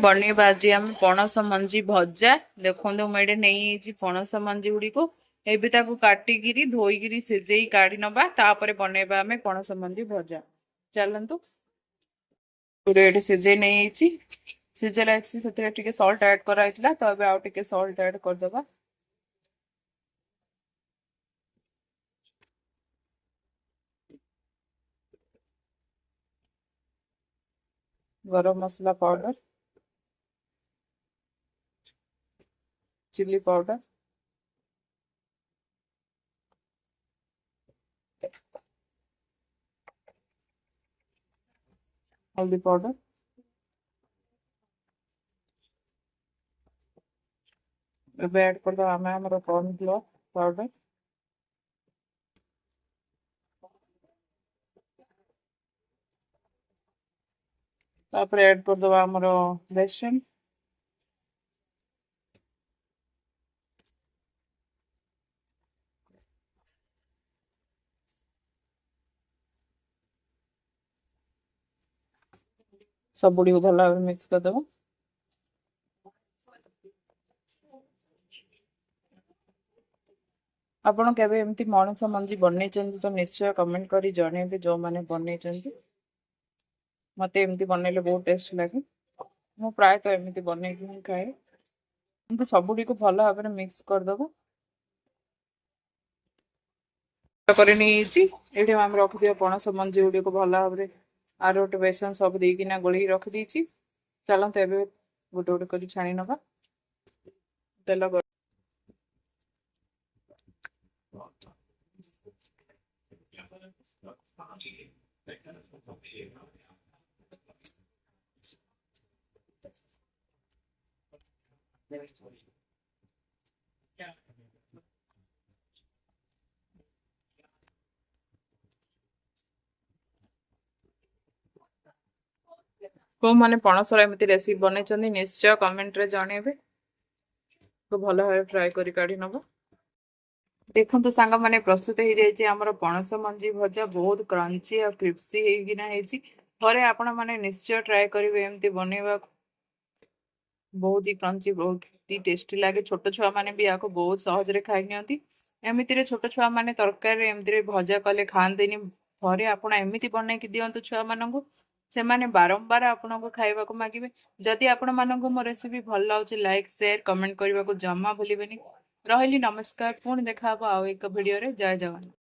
बनेबा आज आम पणस मंजी भजा देखो मुझे नहीं पणस मंजी गुड़ी को एबे ताकू काटिकी धोईकी सिझे काढ़ी नबा तापर बनेबा आम पणस मंजी भजा चलतु ये सिझे नहीं सिझेला से सल्ट ऐड कराई तो अब आउ टे सल्ट ऐड करदे गरम मसला पाउडर चिली पाउडर हल्दी पाउडर अब ऐड करदे आम कॉर्नफ्लोर पाउडर तापर ऐड करदे आमर बेसन सब गुड़ी भल भाव मिक्स करदे आपण केबे एमती मणस मंजी बनै तो निश्चय कमेंट करी जणेबे जो माने बनै मते एमती बनैले बहुत टेस्ट लगे मु प्राय तो एमती बनै कि खाए एमती सबुडी को भल भाव मिक्स करदबो करे नहीं ये आम रखिदिया पणस मंजी गुड़ी को भल भाव आर गोटे बेसन सब देकिना गोली रखी चलते एवं गोटे गोटे कर छाणी नवा तेल को माने पणसर एमती रेसिपी बनै निश्चय कमेंट रे जणेबे तो भल भाव फ्राए करी काढ़ी नबा देखो तो सांग मैंने प्रस्तुत हो जाए आमर पणस मंजी भजा बहुत क्रंची और क्रिप्सी थे आपण मैंने निश्चय ट्राए करेंगे एमती बनवा बहुत ही क्रंची बहुत ही टेस्टी लगे छोट छुआ मैंने भी आपको बहुत सहज खाई नि एमती छोट छुआ मैंने तरकारी एमती भजा कले खाते थे आपण एमती बनईकी दिंतु छुआ मानू से माने बारंबार आपन को खाइबा को मागिबे जदि आपण मानक मो रेसिपी भल लाउछि लाइक शेयर कमेंट करबा को जम्मा भूलिबेनी रहिली नमस्कार पुणी देखा आउ एक वीडियो रे जय जगन्नाथ।